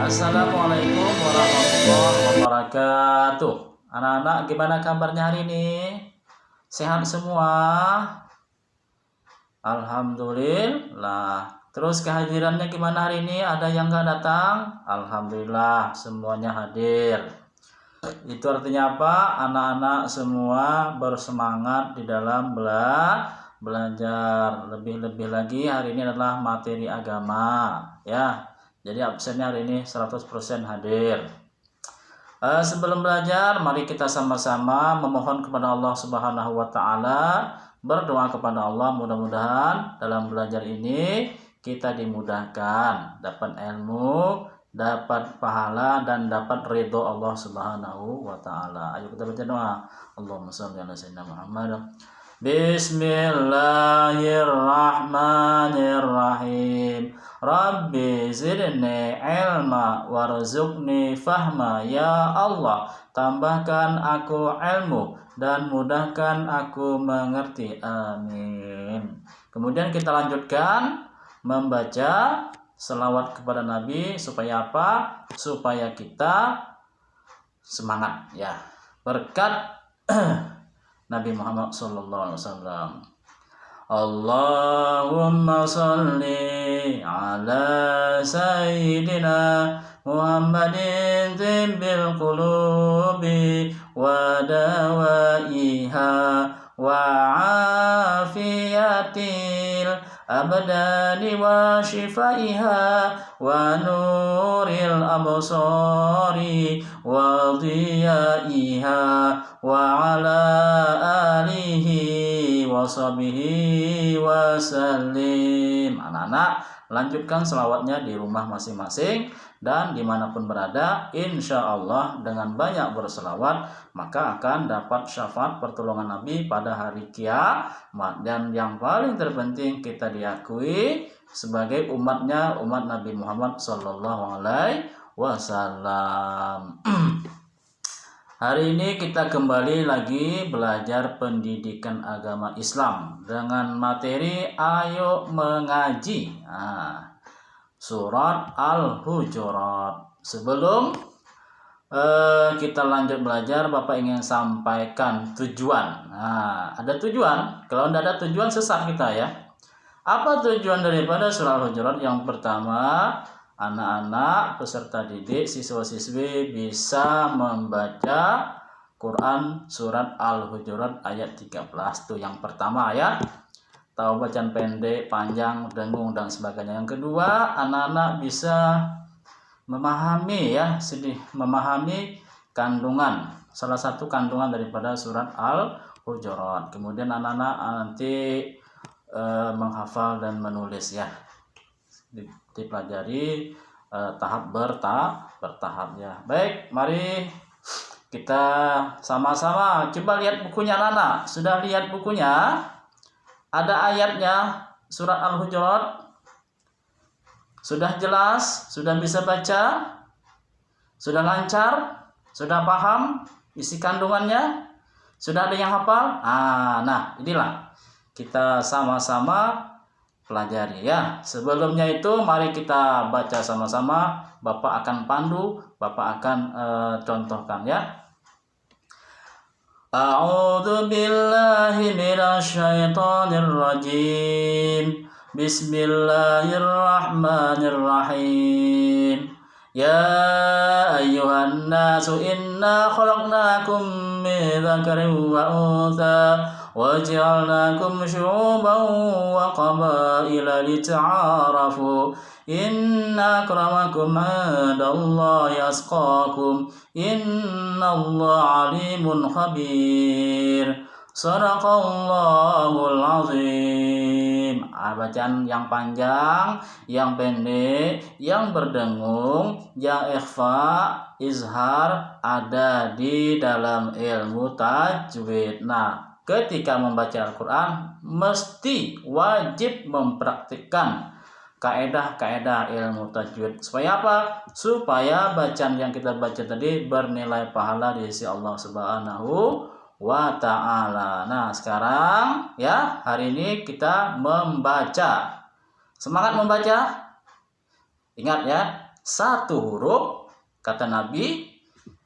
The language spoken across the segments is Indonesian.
Assalamualaikum warahmatullahi wabarakatuh. Anak-anak, gimana kabarnya hari ini? Sehat semua? Alhamdulillah. Terus kehadirannya gimana hari ini? Ada yang nggak datang? Alhamdulillah, semuanya hadir. Itu artinya apa? Anak-anak semua bersemangat di dalam belajar. Lebih-lebih lagi hari ini adalah materi agama, ya. Jadi absennya hari ini 100% hadir. Sebelum belajar, mari kita sama-sama memohon kepada Allah Subhanahu wa taala, berdoa kepada Allah mudah-mudahan dalam belajar ini kita dimudahkan, dapat ilmu, dapat pahala dan dapat ridho Allah Subhanahu wa taala. Ayo kita baca doa. Allahumma shalli ala sayyidina Muhammad. Bismillahirrahmanirrahim. Rabbi zidni ilma warzuqni fahma. Ya Allah, tambahkan aku ilmu dan mudahkan aku mengerti. Amin. Kemudian kita lanjutkan membaca selawat kepada Nabi supaya apa? Supaya kita semangat, ya. Berkat Nabi Muhammad sallallahu alaihi wasallam. Allahumma salli ala sayyidina Muhammadin tibbil qulubi wa dawaiha wa afiyatil abdani wa shifaiha wa nuril absari wa dhiyaiha wa ala alihi wa sahbihi wa sallim. Anak-anak, lanjutkan selawatnya di rumah masing-masing dan dimanapun berada, insya Allah dengan banyak berselawat maka akan dapat syafaat pertolongan Nabi pada hari kiamat. Dan yang paling terpenting, kita diakui sebagai umat Nabi Muhammad sallallahu alaihi wasallam. Hari ini kita kembali lagi belajar pendidikan agama Islam dengan materi Ayo Mengaji. Surat Al-Hujurat. Sebelum kita lanjut belajar, Bapak ingin sampaikan tujuan. Ada tujuan. Kalau tidak ada tujuan, sesat kita, ya. Apa tujuan daripada surah Al-Hujurat? Yang pertama, anak-anak peserta didik, siswa-siswi bisa membaca Quran surat Al-Hujurat ayat 13. Itu yang pertama, ya. Tahu bacaan pendek, panjang, dengung dan sebagainya. Yang kedua, anak-anak bisa memahami, ya, memahami kandungan, salah satu kandungan daripada surat Al-Hujurat. Kemudian anak-anak nanti menghafal dan menulis, ya. Dipelajari tahap bertahap, ya. Baik, mari kita sama-sama coba lihat bukunya anak-anak. Sudah lihat bukunya? Ada ayatnya surat Al-Hujurat? Sudah jelas? Sudah bisa baca? Sudah lancar? Sudah paham isi kandungannya? Sudah ada yang hafal? Nah, inilah kita sama-sama pelajari, ya. Sebelumnya itu mari kita baca sama-sama. Bapak akan pandu, Bapak akan contohkan, ya. A'udzu billahi minasy syaithanir rajim. Bismillahirrahmanirrahim. Ya ayyuhan nasu inna khalaqnakum min dzakarin wa untha waj'alnakum syu'uban wa qabaila lita'arafu inna akramakum 'indallahi atqakum innallaha 'alimun khabir. Shadaqallahul azim. Bacaan yang panjang, yang pendek, yang berdengung, yang ikhfa, izhar ada di dalam ilmu tajwid. Nah, ketika membaca Al-Quran mesti wajib mempraktikkan kaedah-kaedah ilmu tajwid. Supaya apa? Supaya bacaan yang kita baca tadi bernilai pahala di sisi Allah Subhanahu wa ta'ala. Nah, sekarang, ya, hari ini kita membaca. Semangat membaca. Ingat, ya, satu huruf, kata Nabi,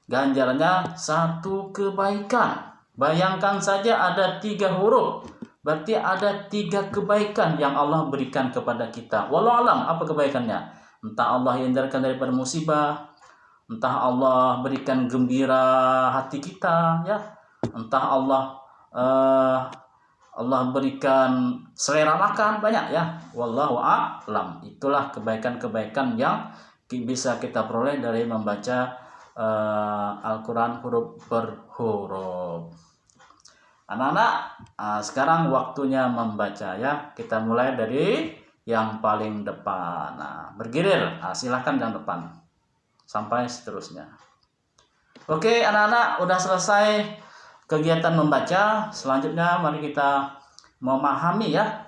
ganjarannya satu kebaikan. Bayangkan saja ada 3 huruf, berarti ada 3 kebaikan yang Allah berikan kepada kita. Wallahu alam, apa kebaikannya? Entah Allah hindarkan daripada musibah, entah Allah berikan gembira hati kita, ya. Entah Allah berikan selera makan, banyak ya. Wallahu a'lam. Itulah kebaikan-kebaikan yang bisa kita peroleh dari membaca Al-Quran huruf per huruf. Anak-anak, sekarang waktunya membaca ya. Kita mulai dari yang paling depan. Nah, bergirir. Silahkan yang depan sampai seterusnya. Oke, anak-anak, udah selesai kegiatan membaca. Selanjutnya mari kita memahami ya.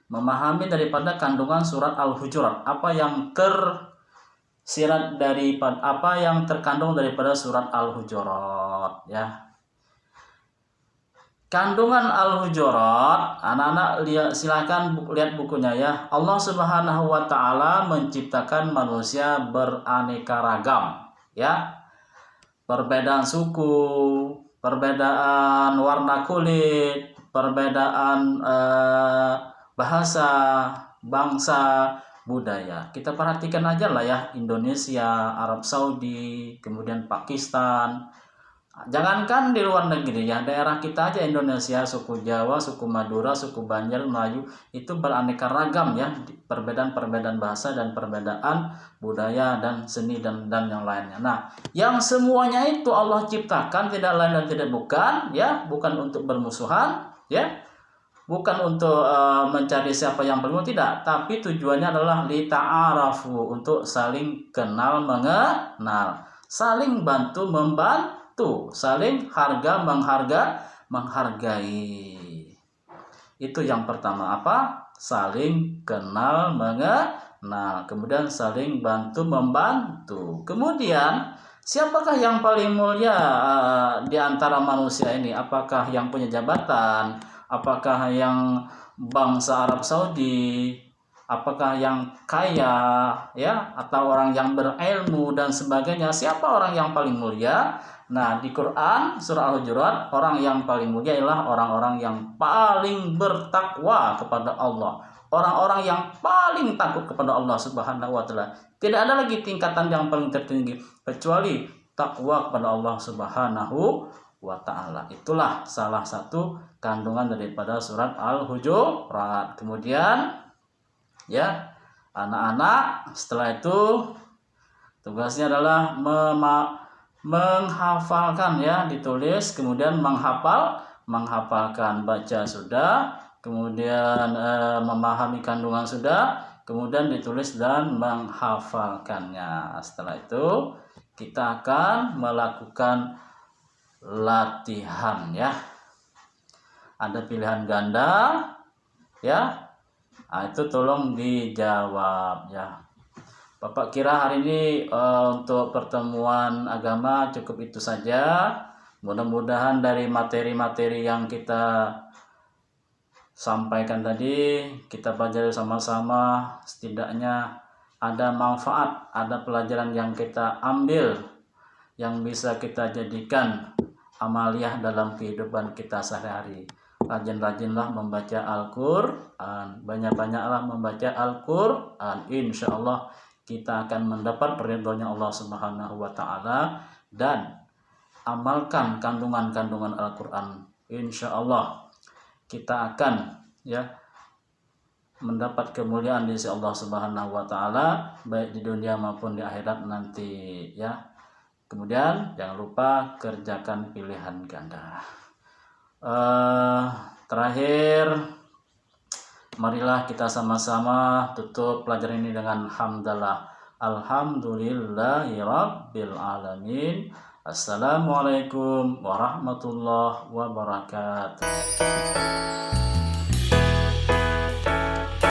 Memahami daripada kandungan surat Al-Hujurat. Apa yang terkandung daripada surat Al-Hujurat ya. Kandungan Al-Hujurat, anak-anak silakan lihat bukunya ya. Allah Subhanahu wa taala menciptakan manusia beraneka ragam ya. Perbedaan suku, perbedaan warna kulit, perbedaan bahasa, bangsa, budaya. Kita perhatikan aja lah ya, Indonesia, Arab Saudi, kemudian Pakistan. Jangankan di luar negeri ya, daerah kita aja Indonesia, suku Jawa, suku Madura, suku Banjar, Melayu, itu beraneka ragam ya, perbedaan-perbedaan bahasa dan perbedaan budaya dan seni dan yang lainnya. Nah, yang semuanya itu Allah ciptakan tidak lain dan tidak bukan ya, bukan untuk bermusuhan ya, bukan untuk mencari siapa yang paling tidak, tapi tujuannya adalah lita'arafu, untuk saling kenal mengenal, saling bantu membantu, saling menghargai. Itu yang pertama, apa? Saling kenal mengenal, kemudian saling bantu membantu. Kemudian siapakah yang paling mulia di antara manusia ini? Apakah yang punya jabatan? Apakah yang bangsa Arab Saudi? Apakah yang kaya ya, atau orang yang berilmu dan sebagainya? Siapa orang yang paling mulia? Nah, di Quran surah Al-Hujurat, orang yang paling mulia ialah orang-orang yang paling bertakwa kepada Allah, orang-orang yang paling takut kepada Allah Subhanahu wa taala. Tidak ada lagi tingkatan yang paling tertinggi kecuali takwa kepada Allah Subhanahu wa taala. Itulah salah satu kandungan daripada surat Al-Hujurat. Kemudian ya, anak-anak, setelah itu tugasnya adalah menghafalkan ya, ditulis, kemudian menghafalkan, baca sudah, kemudian memahami kandungan sudah, kemudian ditulis dan menghafalkannya. Setelah itu kita akan melakukan latihan ya. Ada pilihan ganda ya. Itu tolong dijawab ya. Bapak kira hari ini untuk pertemuan agama cukup itu saja. Mudah-mudahan dari materi-materi yang kita sampaikan tadi, kita pelajari sama-sama, setidaknya ada manfaat, ada pelajaran yang kita ambil, yang bisa kita jadikan amaliyah dalam kehidupan kita sehari-hari. Rajin-rajinlah membaca Al-Quran, banyak-banyaklah membaca Al-Quran. Insya Allah kita akan mendapat ridhonya Allah Subhanahu wa taala, dan amalkan kandungan-kandungan Al-Quran. Insya Allah kita akan ya mendapat kemuliaan di sisi Allah Subhanahu wa taala, baik di dunia maupun di akhirat nanti ya. Kemudian jangan lupa kerjakan pilihan ganda. Terakhir, marilah kita sama-sama tutup pelajaran ini dengan hamdalah. Alhamdulillahirabbil alamin. Assalamualaikum warahmatullahi wabarakatuh.